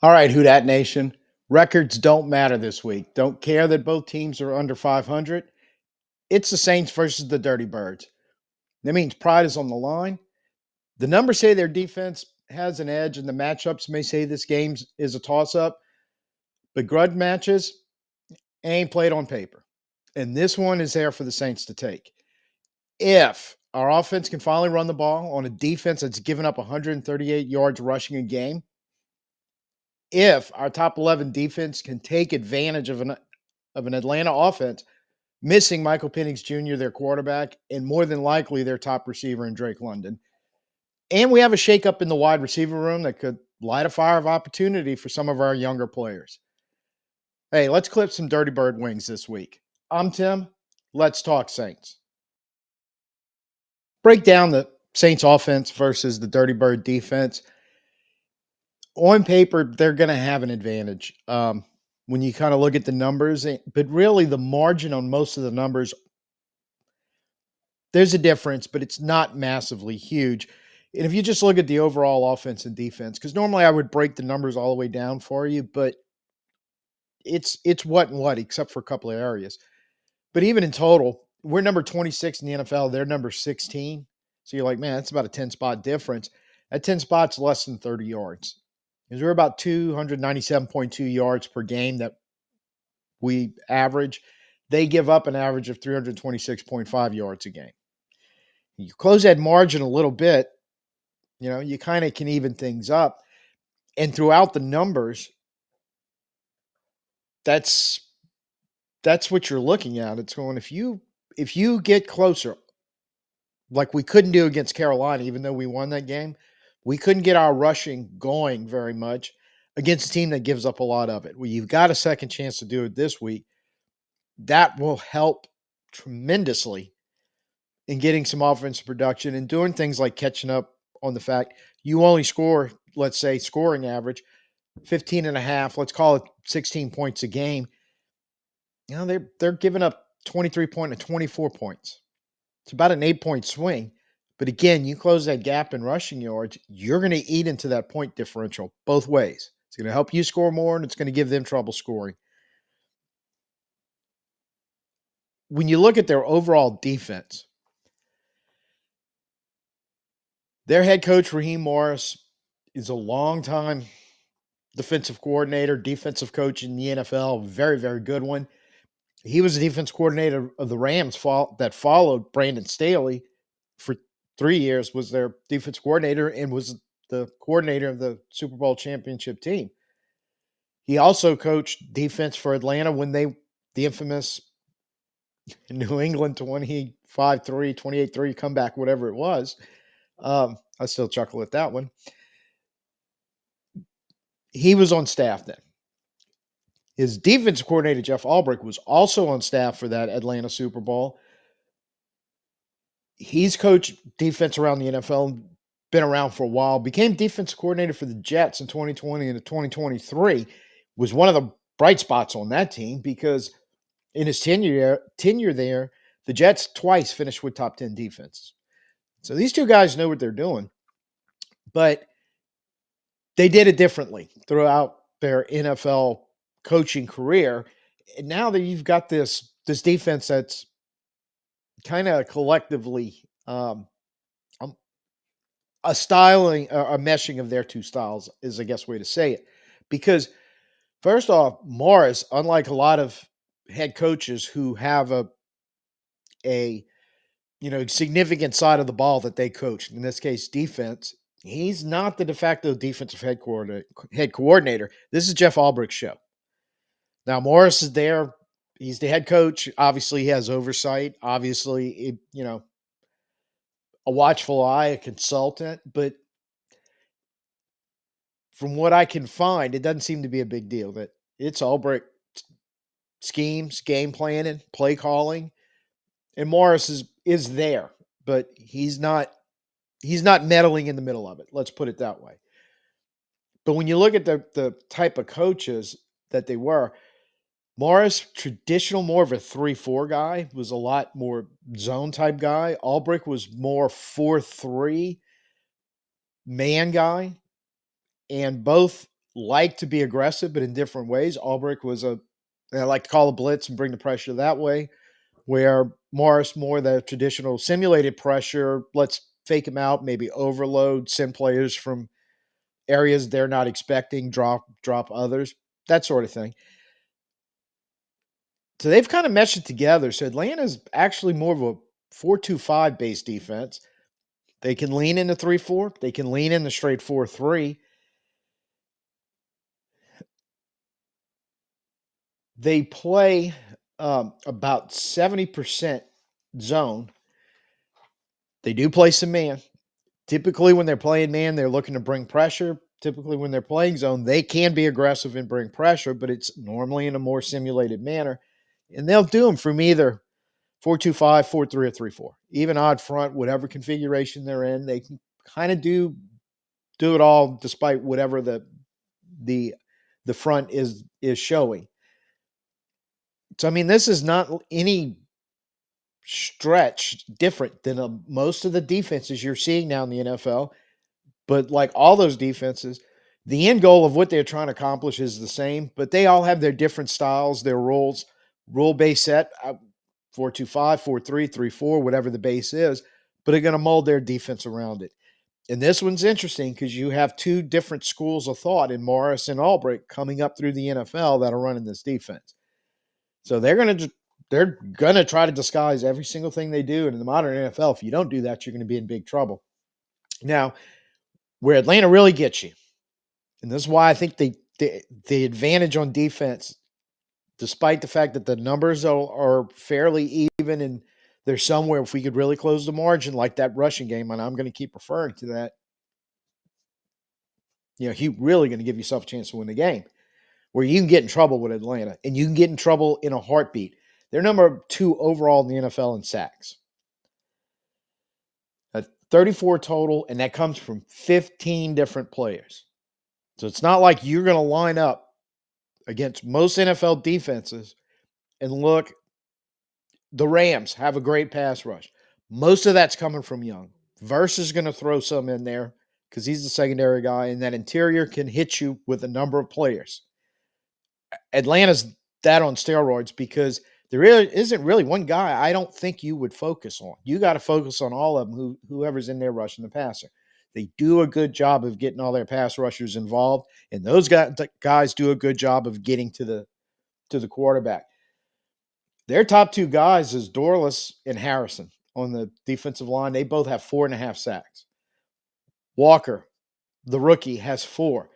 All right, Who Dat Nation. Records don't matter this week. Don't care that both teams are under 500. It's the Saints versus the Dirty Birds. That means pride is on the line. The numbers say their defense has an edge, and the matchups may say this game is a toss up. But grudge matches ain't played on paper. And this one is there for the Saints to take. If our offense can finally run the ball on a defense that's given up 138 yards rushing a game, if our top 11 defense can take advantage of an Atlanta offense missing Michael Penix Jr., their quarterback, and more than likely their top receiver in Drake London. And we have a shakeup in the wide receiver room that could light a fire of opportunity for some of our younger players. Hey, let's clip some Dirty Bird wings this week. I'm Tim. Let's talk Saints. Break down the Saints offense versus the Dirty Bird defense. On paper, they're going to have an advantage when you kind of look at the numbers, but really the margin on most of the numbers, there's a difference, but it's not massively huge. And if you just look at the overall offense and defense, because normally I would break the numbers all the way down for you, but it's what and what, except for a couple of areas. But even in total, we're number 26 in the NFL. They're number 16. So you're like, man, that's about a 10 spot difference. At 10 spots, less than 30 yards. Because we're about 297.2 yards per game that we average. They give up an average of 326.5 yards a game. You close that margin a little bit, you kind of can even things up. And throughout the numbers, that's what you're looking at. It's going, if you get closer, like we couldn't do against Carolina, even though we won that game, we couldn't get our rushing going very much against a team that gives up a lot of it. Well, you've got a second chance to do it this week. That will help tremendously in getting some offensive production and doing things like catching up on the fact you only score, let's say, scoring average 15 and a half, let's call it 16 points a game. They're giving up 23 point and 24 points. It's about an 8-point swing. But again, you close that gap in rushing yards, you're going to eat into that point differential both ways. It's going to help you score more, and it's going to give them trouble scoring. When you look at their overall defense, their head coach, Raheem Morris, is a long-time defensive coordinator, defensive coach in the NFL, very, very good one. He was the defense coordinator of the Rams that followed Brandon Staley for 3 years, was their defense coordinator and was the coordinator of the Super Bowl championship team. He also coached defense for Atlanta when the infamous New England 25-3, 28-3 comeback, whatever it was. I still chuckle at that one. He was on staff then. His defense coordinator, Jeff Albrecht, was also on staff for that Atlanta Super Bowl. He's coached defense around the NFL, been around for a while, became defense coordinator for the Jets in 2020 and 2023, was one of the bright spots on that team because in his tenure there, the Jets twice finished with top 10 defenses. So these two guys know what they're doing, but they did it differently throughout their NFL coaching career. And now that you've got this defense that's kind of collectively um, a styling, a meshing of their two styles is, I guess, way to say it. Because first off, Morris, unlike a lot of head coaches who have a significant side of the ball that they coach, in this case, defense, he's not the de facto defensive head coordinator. This is Jeff Albrecht's show. Now, Morris is there. He's the head coach. Obviously, he has oversight. Obviously, a watchful eye, a consultant. But from what I can find, it doesn't seem to be a big deal. That it's Albrecht schemes, game planning, play calling, and Morris is there, but he's not meddling in the middle of it. Let's put it that way. But when you look at the type of coaches that they were, Morris, traditional, more of a 3-4 guy, was a lot more zone type guy. Albrecht was more 4-3 man guy. And both like to be aggressive, but in different ways. Albrecht was I like to call a blitz and bring the pressure that way, where Morris more the traditional simulated pressure. Let's fake him out, maybe overload, send players from areas they're not expecting, drop others, that sort of thing. So they've kind of meshed it together. So Atlanta's actually more of a 4-2-5 base defense. They can lean into 3-4. They can lean into straight 4-3. They play about 70% zone. They do play some man. Typically, when they're playing man, they're looking to bring pressure. Typically, when they're playing zone, they can be aggressive and bring pressure, but it's normally in a more simulated manner. And they'll do them from either 4-2-5, 4-3, or 3-4. Even odd front, whatever configuration they're in, they can kind of do it all despite whatever the the front is showing. So I mean, this is not any stretch different than most of the defenses you're seeing now in the NFL. But like all those defenses, the end goal of what they're trying to accomplish is the same, but they all have their different styles, their roles, rule based set 4-2-5, 4-3, 3-4, whatever the base is, but they're going to mold their defense around it. And this one's interesting because you have two different schools of thought in Morris and Albrecht coming up through the NFL that are running this defense. So they're gonna try to disguise every single thing they do. And in the modern NFL, if you don't do that, you're going to be in big trouble. Now, where Atlanta really gets you, and this is why I think the advantage on defense, despite the fact that the numbers are fairly even, and there's somewhere if we could really close the margin, like that rushing game, and I'm going to keep referring to that. He really going to give yourself a chance to win the game. Where you can get in trouble with Atlanta, and you can get in trouble in a heartbeat. They're number 2 overall in the NFL in sacks. 34 total, and that comes from 15 different players. So it's not like you're going to line up against most NFL defenses and look, the Rams have a great pass rush. Most of that's coming from Young. Verse is going to throw some in there because he's the secondary guy, and that interior can hit you with a number of players. Atlanta's that on steroids because there really isn't really one guy I don't think you would focus on. You got to focus on all of them, whoever's in there rushing the passer. They do a good job of getting all their pass rushers involved, and those guys do a good job of getting to the quarterback. Their top two guys is Dorless and Harrison on the defensive line. They both have 4.5 sacks. Walker, the rookie, has 4.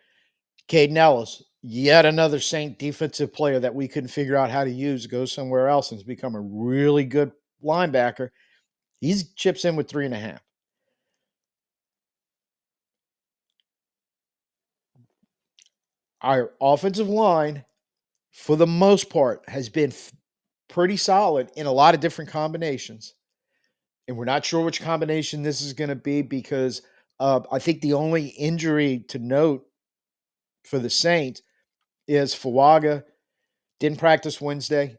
Caden Ellis, yet another Saint defensive player that we couldn't figure out how to use, goes somewhere else and has become a really good linebacker. He chips in with 3.5. Our offensive line, for the most part, has been pretty solid in a lot of different combinations. And we're not sure which combination this is going to be because I think the only injury to note for the Saints is Fawaga didn't practice Wednesday,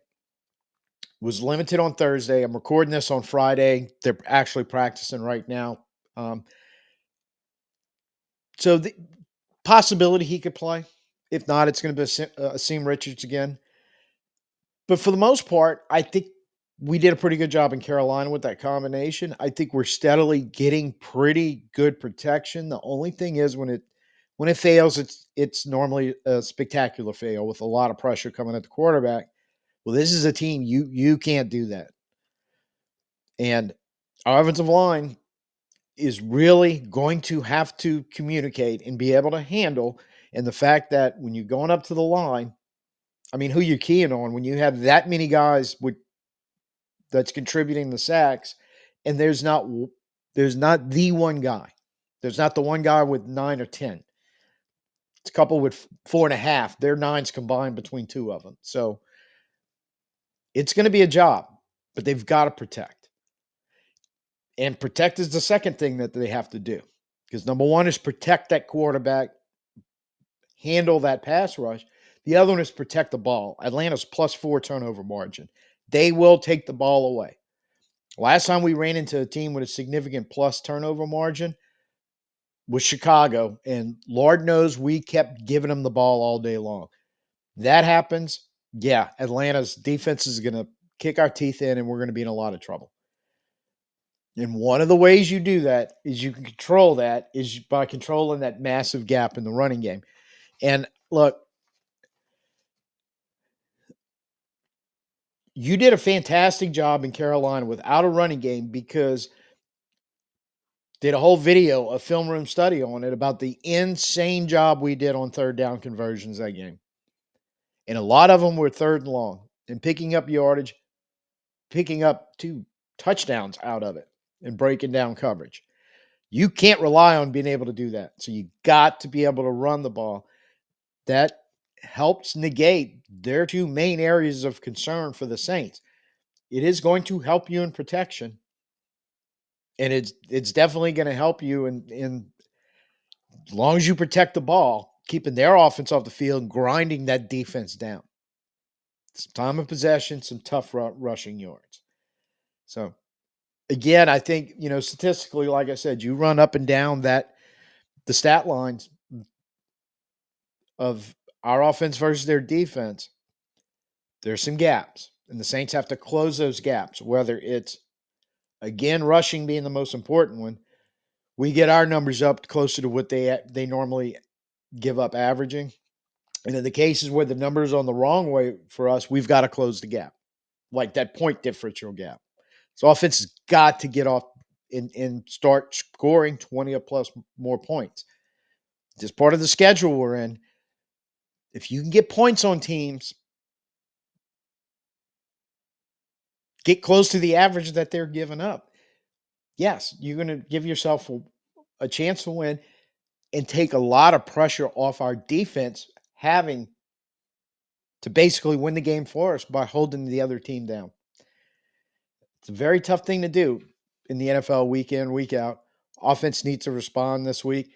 was limited on Thursday. I'm recording this on Friday. They're actually practicing right now. Um, so the possibility he could play. If not, it's going to be Asim Richards again. But for the most part, I think we did a pretty good job in Carolina with that combination. I think we're steadily getting pretty good protection. The only thing is when it fails, it's normally a spectacular fail with a lot of pressure coming at the quarterback. Well, this is a team you can't do that. And our offensive line is really going to have to communicate and be able to handle. And the fact that when you're going up to the line, I mean, who you're keying on when you have that many guys that's contributing the sacks, and there's not the one guy. There's not the one guy with 9 or 10. It's a couple with 4.5. They're nines combined between two of them. So it's going to be a job, but they've got to protect. And protect is the second thing that they have to do. Because number one is protect that quarterback, handle that pass rush. The other one is protect the ball. Atlanta's +4 turnover margin. They will take the ball away. Last time we ran into a team with a significant plus turnover margin with Chicago, and Lord knows we kept giving them the ball all day long. That happens, yeah, Atlanta's defense is going to kick our teeth in, and we're going to be in a lot of trouble. And one of the ways you do that is you can control that is by controlling that massive gap in the running game. And look, you did a fantastic job in Carolina without a running game because did a whole video, a film room study on it about the insane job we did on third down conversions that game. And a lot of them were third and long and picking up yardage, picking up 2 touchdowns out of it and breaking down coverage. You can't rely on being able to do that. So you got to be able to run the ball. That helps negate their 2 main areas of concern for the Saints. It is going to help you in protection, and it's definitely going to help you in as long as you protect the ball, keeping their offense off the field, grinding that defense down. Some time of possession, some tough rushing yards. So again, I think statistically, like I said, you run up and down the stat lines of our offense versus their defense. There's some gaps, and the Saints have to close those gaps. Whether it's again rushing being the most important one, we get our numbers up closer to what they normally give up averaging. And in the cases where the numbers on the wrong way for us, we've got to close the gap, like that point differential gap. So offense has got to get off and start scoring 20 or plus more points. Just part of the schedule we're in. If you can get points on teams, get close to the average that they're giving up. Yes, you're going to give yourself a chance to win and take a lot of pressure off our defense having to basically win the game for us by holding the other team down. It's a very tough thing to do in the NFL week in, week out. Offense needs to respond this week,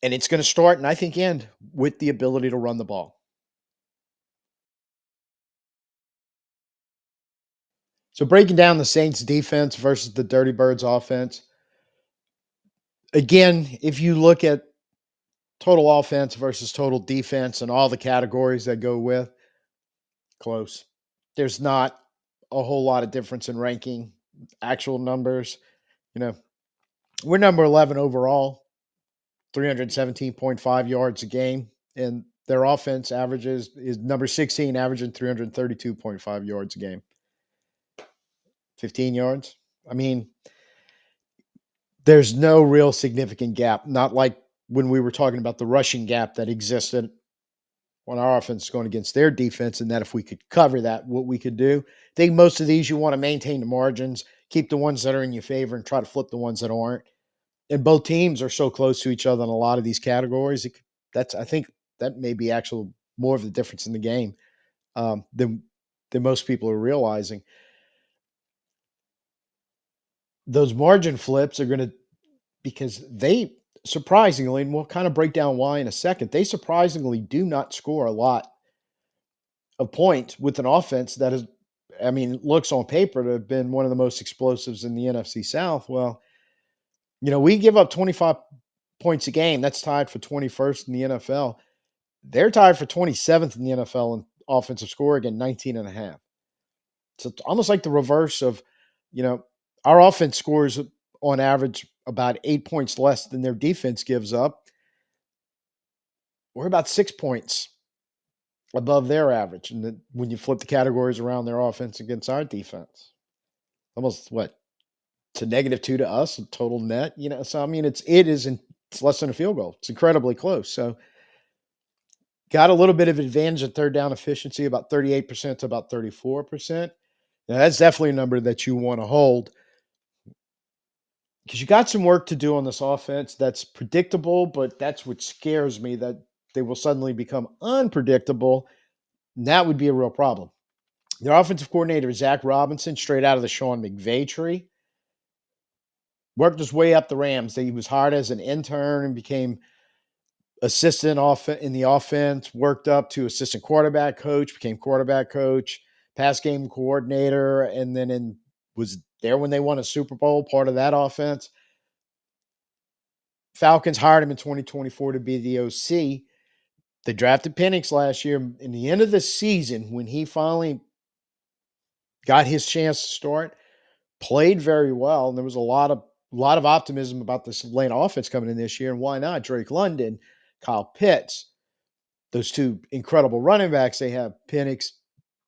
and it's going to start and I think end with the ability to run the ball. So breaking down the Saints defense versus the Dirty Birds offense. Again, if you look at total offense versus total defense and all the categories that go with, close. There's not a whole lot of difference in ranking, actual numbers. You know, we're number 11 overall, 317.5 yards a game, and their offense averages is number 16, averaging 332.5 yards a game. 15 yards. I mean, there's no real significant gap, not like when we were talking about the rushing gap that existed when our offense is going against their defense, and that if we could cover that, what we could do. I think most of these you want to maintain the margins, keep the ones that are in your favor, and try to flip the ones that aren't. And both teams are so close to each other in a lot of these categories. I think that may be actually more of the difference in the game than most people are realizing. Those margin flips are going to because they surprisingly, and we'll kind of break down why in a second. They surprisingly do not score a lot of points with an offense that is, I mean, looks on paper to have been one of the most explosives in the NFC South. Well, we give up 25 points a game. That's tied for 21st in the NFL. They're tied for 27th in the NFL in offensive scoring at 19 and a half. So it's almost like the reverse of, you know, our offense scores on average about 8 points less than their defense gives up. We're about 6 points above their average. And then when you flip the categories around their offense against our defense, almost what to -2 to us, a total net, So I mean, it's less than a field goal. It's incredibly close. So got a little bit of advantage at third down efficiency, about 38% to about 34%. Now that's definitely a number that you want to hold because you got some work to do on this offense that's predictable, but that's what scares me that they will suddenly become unpredictable. And that would be a real problem. Their offensive coordinator, Zach Robinson, straight out of the Sean McVay tree, worked his way up the Rams. He was hired as an intern and became assistant in the offense, worked up to assistant quarterback coach, became quarterback coach, pass game coordinator, and then was there when they won a Super Bowl, part of that offense. Falcons hired him in 2024 to be the OC. They drafted Penix last year. In the end of the season, when he finally got his chance to start, played very well, and there was a lot of optimism about this Atlanta offense coming in this year. And why not? Drake London, Kyle Pitts, those two incredible running backs they have. Penix,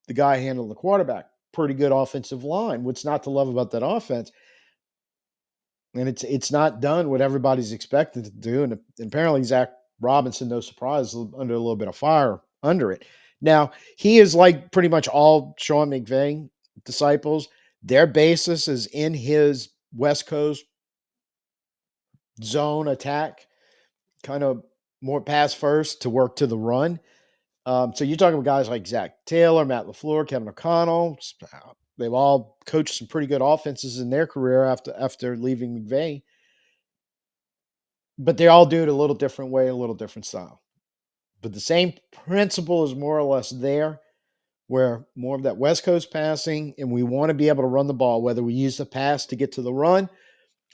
the guy handling the quarterback, pretty good offensive line. What's not to love about that offense? And it's not done what everybody's expected to do. And apparently Zach Robinson, no surprise, under a little bit of fire under it. Now he is like pretty much all Sean McVay disciples. Their basis is in his West Coast zone attack, kind of more pass first to work to the run. So you're talking about guys like Zach Taylor, Matt LaFleur, Kevin O'Connell. They've all coached some pretty good offenses in their career after leaving McVay, but they all do it a little different way, a little different style. But the same principle is more or less there, where more of that West Coast passing, and we want to be able to run the ball, whether we use the pass to get to the run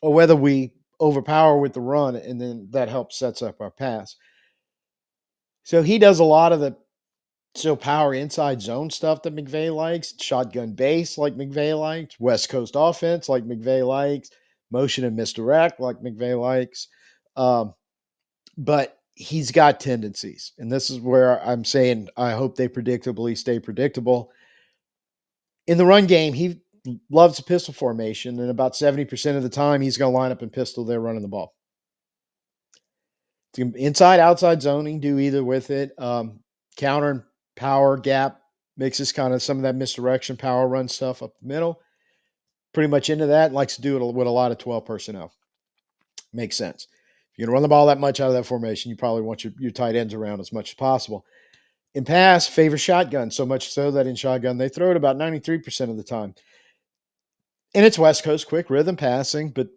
or whether we overpower with the run, and then that helps sets up our pass. So he does a lot of the power inside zone stuff that McVay likes, shotgun base like McVay likes, West Coast offense like McVay likes, motion and misdirect like McVay likes. Um, but he's got tendencies. And this is where I'm saying I hope they predictably stay predictable. In the run game, he loves a pistol formation, and about 70% of the time he's going to line up in pistol. They're running the ball. Inside, outside zoning, do either with it. Counter and power gap mixes kind of some of that misdirection, power run stuff up the middle. Pretty much into that. Likes to do it with a lot of 12 personnel. Makes sense. If you're going to run the ball that much out of that formation, you probably want your tight ends around as much as possible. In pass, favor shotgun, so much so that in shotgun, they throw it about 93% of the time. And it's West Coast quick rhythm passing, but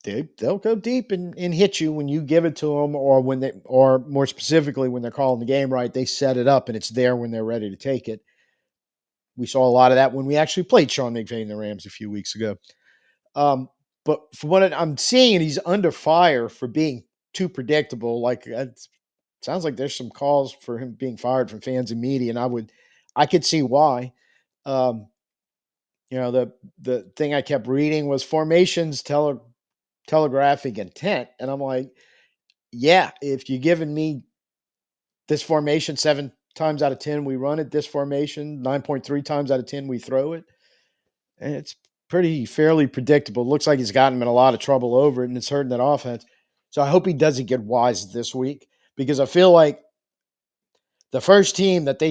they'll go deep and hit you when you give it to them, or or more specifically, when they're calling the game right, they set it up and it's there when they're ready to take it. We saw a lot of that when we actually played Sean McVay and the Rams a few weeks ago. But from what I'm seeing, he's under fire for being too predictable. Like it sounds like there's some calls for him being fired from fans and media, and I could see why. Um, the thing I kept reading was formations telegraphing intent, and I'm like, yeah, if you're giving me this formation 7 times out of 10 we run it, this formation 9.3 times out of 10 we throw it, and it's pretty fairly predictable. It looks like he's gotten him in a lot of trouble over it, and it's hurting that offense. So I hope he doesn't get wise this week, because I feel like the first team that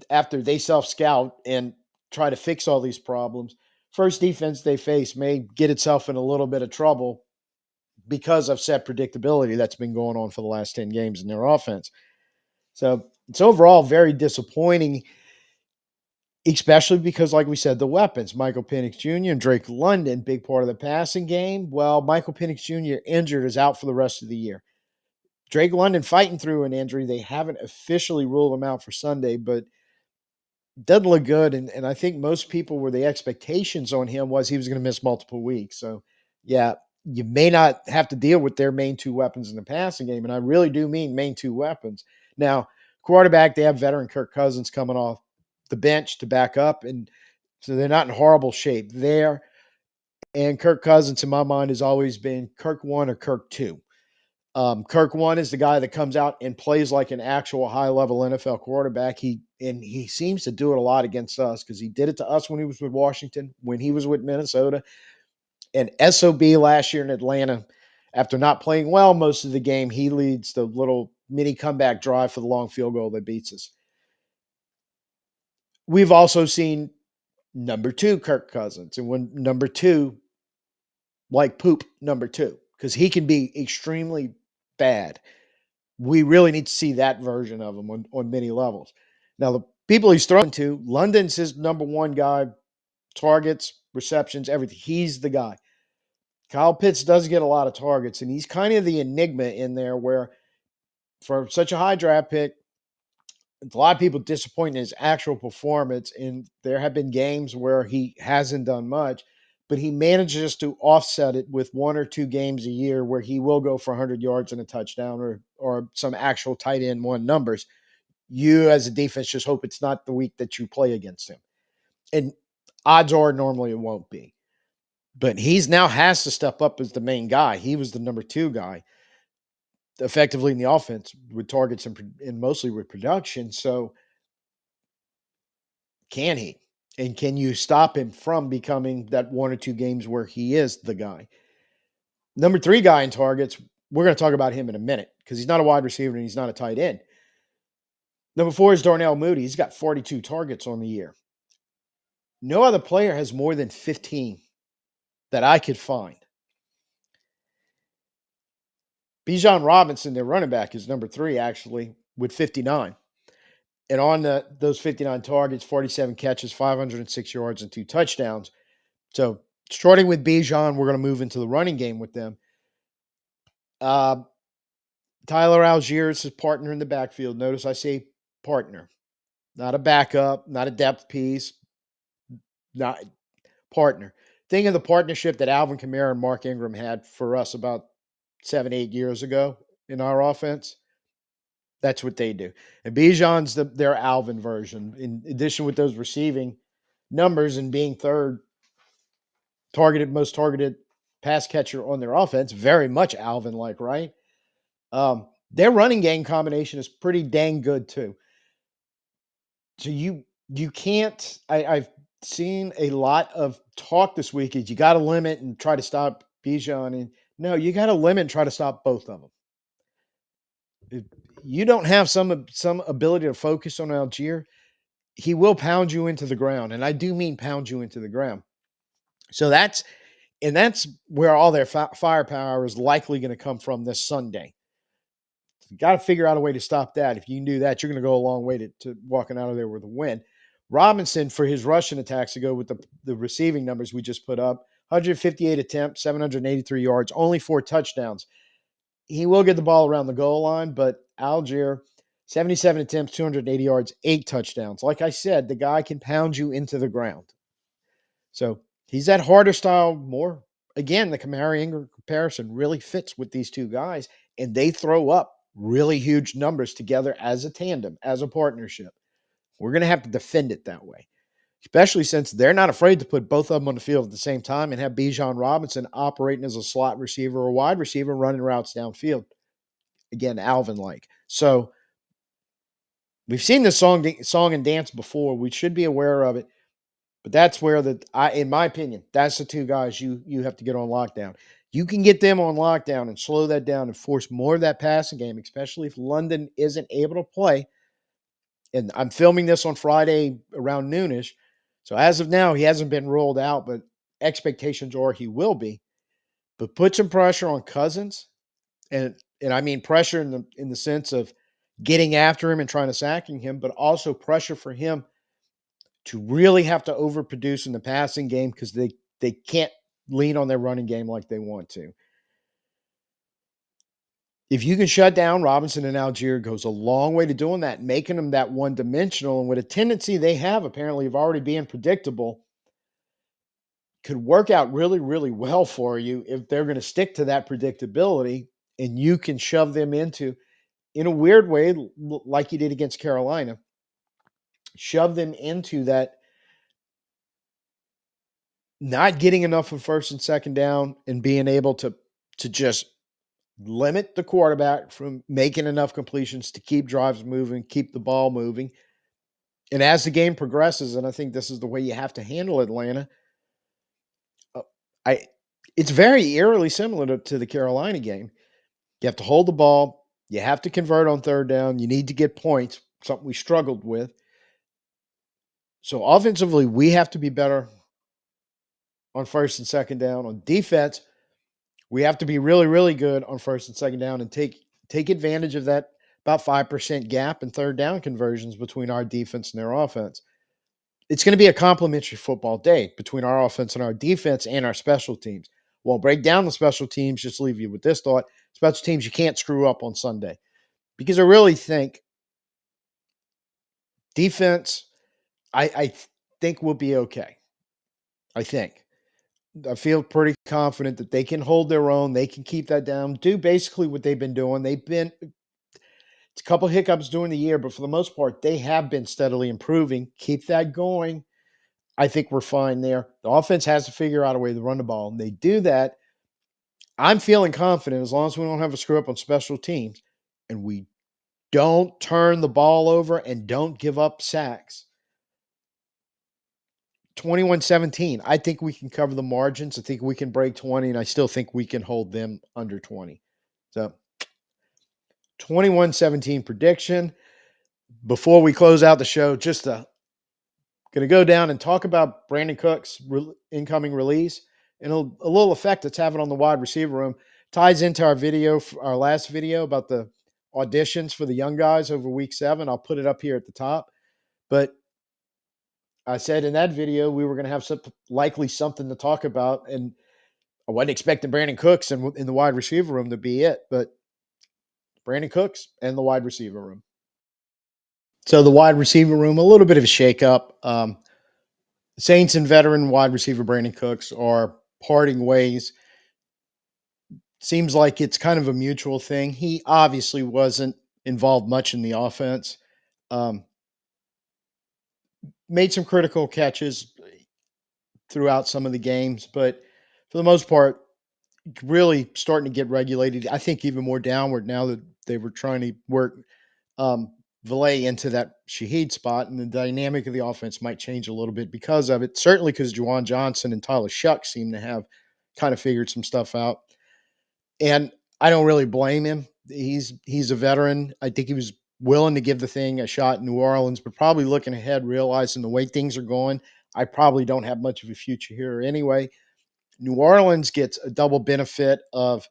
after they self scout and try to fix all these problems, first defense they face may get itself in a little bit of trouble because of set predictability that's been going on for the last 10 games in their offense. So it's overall very disappointing, especially because, like we said, the weapons, Michael Penix Jr. and Drake London, big part of the passing game. Well, Michael Penix Jr. injured, is out for the rest of the year. Drake London fighting through an injury. They haven't officially ruled him out for Sunday, but doesn't look good. And I think most people were, the expectations on him was he was going to miss multiple weeks. So, yeah, you may not have to deal with their main two weapons in the passing game. And I really do mean main two weapons. Now, quarterback, they have veteran Kirk Cousins coming off the bench to back up. And so they're not in horrible shape there. And Kirk Cousins, in my mind, has always been Kirk 1 or Kirk 2. Kirk 1 is the guy that comes out and plays like an actual high-level NFL quarterback. He seems to do it a lot against us, because he did it to us when he was with Washington, when he was with Minnesota, and SOB last year in Atlanta. After not playing well most of the game, he leads the little mini comeback drive for the long field goal that beats us. We've also seen number 2 Kirk Cousins, and when number 2, like poop number 2, because he can be extremely bad. We really need to see that version of him on many levels. Now, the people he's thrown to, London's his number 1 guy, targets, receptions, everything. He's the guy. Kyle Pitts does get a lot of targets, and he's kind of the enigma in there, where for such a high draft pick, a lot of people disappointed in his actual performance, and there have been games where he hasn't done much. but he manages to offset it with 1 or 2 games a year where he will go for 100 yards and a touchdown or some actual tight end one numbers. You as a defense just hope it's not the week that you play against him. And odds are normally it won't be. But he's now has to step up as the main guy. He was the number 2 guy effectively in the offense with targets and mostly with production. So can he? And can you stop him from becoming that 1 or 2 games where he is the guy? Number 3 guy in targets, we're going to talk about him in a minute because he's not a wide receiver and he's not a tight end. Number 4 is Darnell Mooney. He's got 42 targets on the year. No other player has more than 15 that I could find. Bijan Robinson, their running back, is number 3 actually with 59. And on those 59 targets, 47 catches, 506 yards, and 2 touchdowns. So starting with Bijan, we're going to move into the running game with them. Uh, Tyler Allgeier is his partner in the backfield. Notice I say partner, not a backup, not a depth piece, not partner. Think of the partnership that Alvin Kamara and Mark Ingram had for us about 7, 8 years ago in our offense. That's what they do. And Bijan's their Alvin version. In addition with those receiving numbers and being third most targeted pass catcher on their offense, very much Alvin like, right? Their running game combination is pretty dang good too. So you can't. I've seen a lot of talk this week is you got to limit and try to stop Bijan, and no, you got to limit and try to stop both of them. If you don't have some ability to focus on Algier, he will pound you into the ground, and I do mean pound you into the ground. So that's where all their firepower is likely going to come from this Sunday. You got to figure out a way to stop that. If you can do that, you're going to go a long way to walking out of there with a win. Robinson, for his rushing attacks, to go with the receiving numbers we just put up, 158 attempts, 783 yards, only 4 touchdowns. He will get the ball around the goal line, but Allgeier, 77 attempts, 280 yards, 8 touchdowns. Like I said, the guy can pound you into the ground. So he's that harder style more. Again, the Kamara Ingram comparison really fits with these two guys, and they throw up really huge numbers together as a tandem, as a partnership. We're going to have to defend it that way, especially since they're not afraid to put both of them on the field at the same time and have Bijan Robinson operating as a slot receiver or wide receiver running routes downfield. Again, Alvin like. So we've seen this song and dance before. We should be aware of it. But that's where in my opinion, that's the 2 guys you have to get on lockdown. You can get them on lockdown and slow that down and force more of that passing game, especially if London isn't able to play. And I'm filming this on Friday around noonish. So as of now, he hasn't been rolled out, but expectations are he will be. But put some pressure on Cousins, and I mean pressure in the sense of getting after him and trying to sacking him, but also pressure for him to really have to overproduce in the passing game because they can't lean on their running game like they want to. If you can shut down Robinson and Algier, goes a long way to doing that, making them that one dimensional. And with a tendency they have apparently of already being predictable, could work out really, really well for you if they're going to stick to that predictability and you can shove them into, in a weird way, like you did against Carolina, shove them into that not getting enough of first and second down and being able to just limit the quarterback from making enough completions to keep drives moving, keep the ball moving. And as the game progresses, and I think this is the way you have to handle Atlanta, uh, I it's very eerily similar to the Carolina game. You have to hold the ball, you have to convert on third down, you need to get points, something we struggled with. So offensively, we have to be better on first and second down. On defense, we have to be really, really good on first and second down and take advantage of that about 5% gap in third down conversions between our defense and their offense. It's going to be a complimentary football day between our offense and our defense and our special teams. Won't break down the special teams, just leave you with this thought. Special teams you can't screw up on Sunday. Because I really think defense, I think we'll be okay. I think. I feel pretty confident that they can hold their own. They can keep that down, do basically what they've been doing. They've been it's a couple hiccups during the year, but for the most part, they have been steadily improving. Keep that going. I think we're fine there. The offense has to figure out a way to run the ball, and they do that. I'm feeling confident as long as we don't have a screw up on special teams and we don't turn the ball over and don't give up sacks. 21-17. I think we can cover the margins. I think we can break 20, and I still think we can hold them under 20. So 21-17 prediction. Before we close out the show, just going to go down and talk about Brandon Cook's incoming release and a little effect it's having on the wide receiver room. Ties into our video, our last video about the auditions for the young guys over week 7. I'll put it up here at the top. But I said in that video we were going to have likely something to talk about, and I wasn't expecting Brandon Cooks in the wide receiver room to be it, but Brandon Cooks and the wide receiver room. So the wide receiver room, a little bit of a shakeup. Saints and veteran wide receiver Brandon Cooks are parting ways. Seems like it's kind of a mutual thing. He obviously wasn't involved much in the offense. Um, Made some critical catches throughout some of the games, but for the most part, really starting to get regulated. I think even more downward now that they were trying to work Valet into that Shaheed spot, and the dynamic of the offense might change a little bit because of it. Certainly because Juwan Johnson and Tyler Shuck seem to have kind of figured some stuff out. And I don't really blame him. He's a veteran. I think he was willing to give the thing a shot in New Orleans, but probably looking ahead, realizing the way things are going, I probably don't have much of a future here anyway. New Orleans gets a double benefit of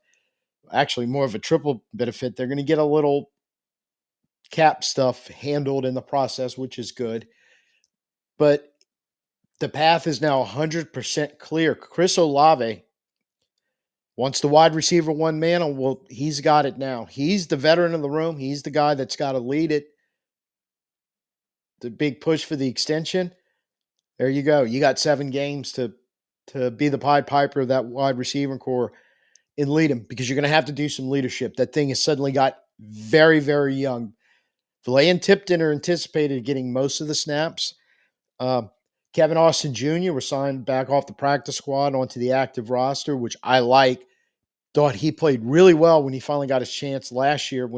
actually more of a triple benefit. They're going to get a little cap stuff handled in the process, which is good. But the path is now 100% clear. Chris Olave wants the wide receiver one man. Well, he's got it now. He's the veteran of the room. He's the guy that's got to lead it. The big push for the extension. There you go. You got 7 games to be the Pied Piper of that wide receiver core and lead him, because you're going to have to do some leadership. That thing has suddenly got very, very young. Filet and Tipton are anticipated getting most of the snaps. Uh, Kevin Austin Jr. was signed back off the practice squad onto the active roster, which I like. Thought he played really well when he finally got his chance last year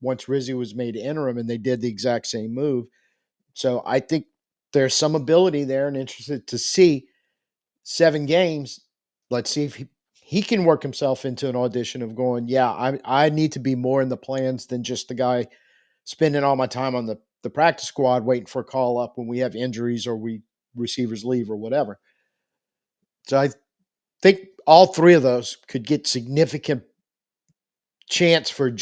once Rizzi was made interim and they did the exact same move. So I think there's some ability there, and interested to see 7 games. Let's see if he can work himself into an audition of going, yeah, I need to be more in the plans than just the guy spending all my time on the practice squad waiting for a call up when we have injuries or we receivers leave or whatever. So I think all 3 of those could get significant chance for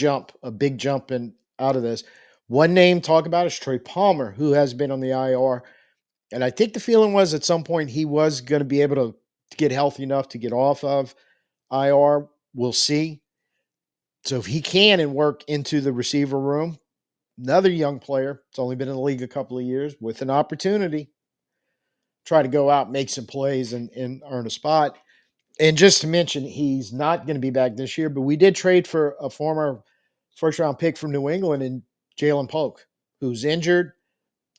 a big jump in out of this. One name talk about is Trey Palmer, who has been on the IR. And I think the feeling was at some point he was going to be able to get healthy enough to get off of IR. We'll see. So if he can and work into the receiver room, another young player, it's only been in the league a couple of years, with an opportunity, try to go out, make some plays, and earn a spot. And just to mention, he's not going to be back this year, but we did trade for a former first round pick from New England and Jalen Polk, who's injured.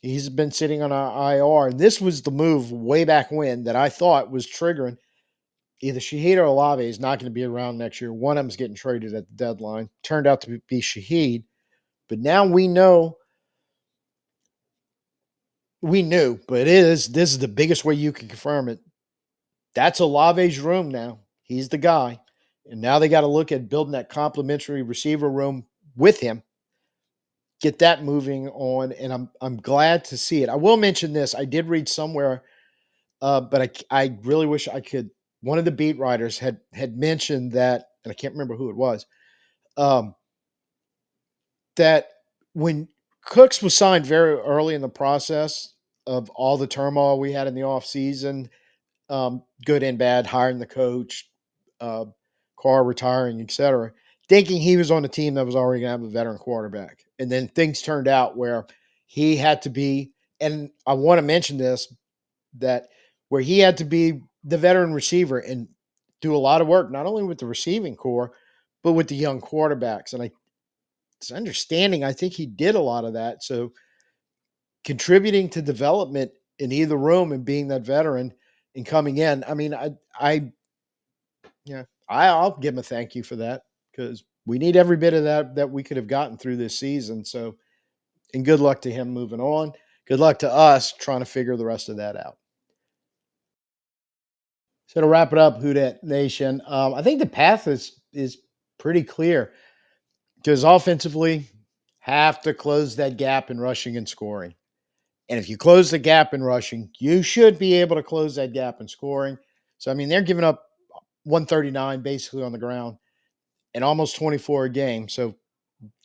He's been sitting on our IR. And this was the move way back when that I thought was triggering. Either Shaheed or Olave is not going to be around next year. One of them is getting traded at the deadline. Turned out to be Shaheed. But now we know. We knew, but this is the biggest way you can confirm it. That's Olave's room now. He's the guy. And now they got to look at building that complementary receiver room with him. Get that moving on, and I'm glad to see it. I will mention this. I did read somewhere, but I really wish I could. One of the beat writers had mentioned that, and I can't remember who it was, um, that when Cooks was signed very early in the process of all the turmoil we had in the offseason, good and bad, hiring the coach, uh, Carr retiring, etc., thinking he was on a team that was already going to have a veteran quarterback. And then things turned out where he had to be, and I want to mention this, that where he had to be the veteran receiver and do a lot of work, not only with the receiving core, but with the young quarterbacks. And it's understanding, I think he did a lot of that. So contributing to development in either room and being that veteran and coming in. I mean, I'll give him a thank you for that because we need every bit of that we could have gotten through this season. So, and good luck to him moving on. Good luck to us trying to figure the rest of that out. So to wrap it up, Who Dat Nation, I think the path is pretty clear because offensively, have to close that gap in rushing and scoring. And if you close the gap in rushing, you should be able to close that gap in scoring. So I mean, they're giving up 139 basically on the ground and almost 24 a game. So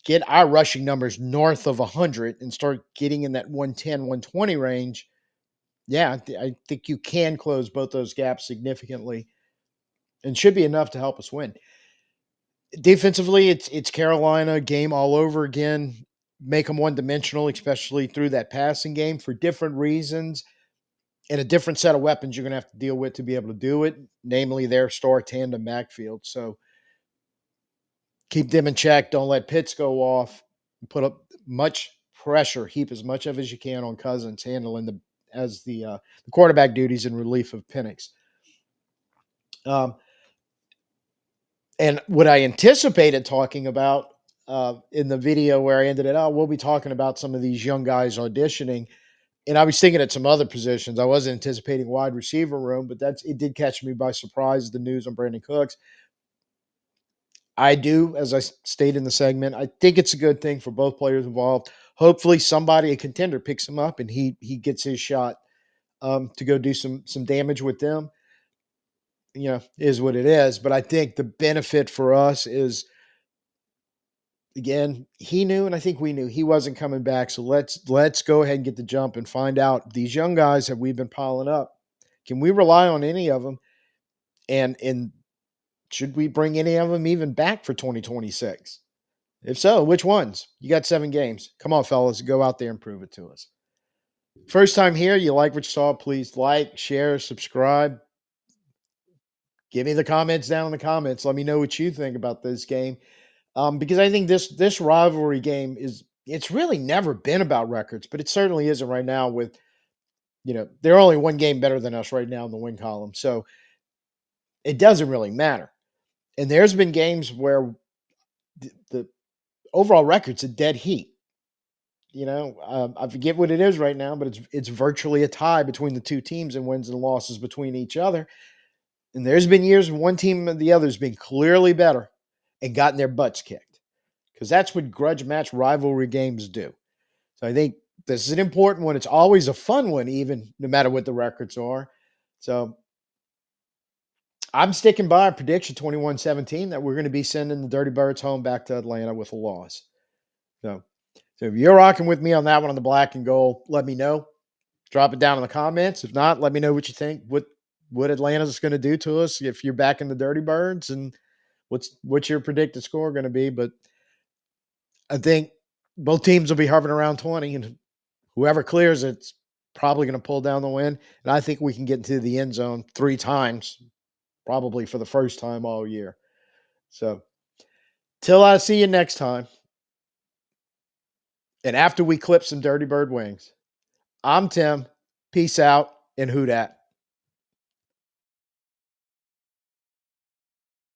get our rushing numbers north of 100 and start getting in that 110, 120 range. Yeah, I think you can close both those gaps significantly and should be enough to help us win. Defensively, it's Carolina game all over again. Make them one dimensional, especially through that passing game for different reasons and a different set of weapons you're going to have to deal with to be able to do it, namely their star tandem backfield. So keep them in check. Don't let Pitts go off. Put up much pressure. Heap as much of as you can on Cousins, handling the quarterback duties in relief of Penix. Um, and what I anticipated talking about in the video where I ended it out, we'll be talking about some of these young guys auditioning. And I was thinking at some other positions. I wasn't anticipating wide receiver room, but it did catch me by surprise. The news on Brandon Cooks. I do, as I stated in the segment, I think it's a good thing for both players involved. Hopefully, somebody, a contender, picks him up and he gets his shot to go do some damage with them. Is what it is. But I think the benefit for us is, again, he knew, and I think we knew he wasn't coming back. So let's go ahead and get the jump and find out these young guys that we've been piling up. Can we rely on any of them? And should we bring any of them even back for 2026? If so, which ones? You got 7 games. Come on, fellas, go out there and prove it to us. First time here, you like what you saw, please like, share, subscribe. Give me the comments down in the comments. Let me know what you think about this game. Because I think this rivalry game it's really never been about records, but it certainly isn't right now with, they're only 1 game better than us right now in the win column. So it doesn't really matter. And there's been games where the overall record's a dead heat. I forget what it is right now, but it's virtually a tie between the two teams in wins and losses between each other. And there's been years when one team and the other's been clearly better and gotten their butts kicked because that's what grudge match rivalry games do. So I think this is an important one. It's always a fun one, even no matter what the records are. So I'm sticking by a prediction 21-17 that we're going to be sending the Dirty Birds home back to Atlanta with a loss. So if you're rocking with me on that one on the black and gold, let me know. Drop it down in the comments. If not, let me know what you think. What Atlanta's going to do to us if you're back in the Dirty Birds, and what's your predicted score going to be? But I think both teams will be hovering around 20, and whoever clears it's probably going to pull down the win. And I think we can get into the end zone 3 times, probably for the first time all year. So till I see you next time, and after we clip some Dirty Bird wings, I'm Tim. Peace out and who dat.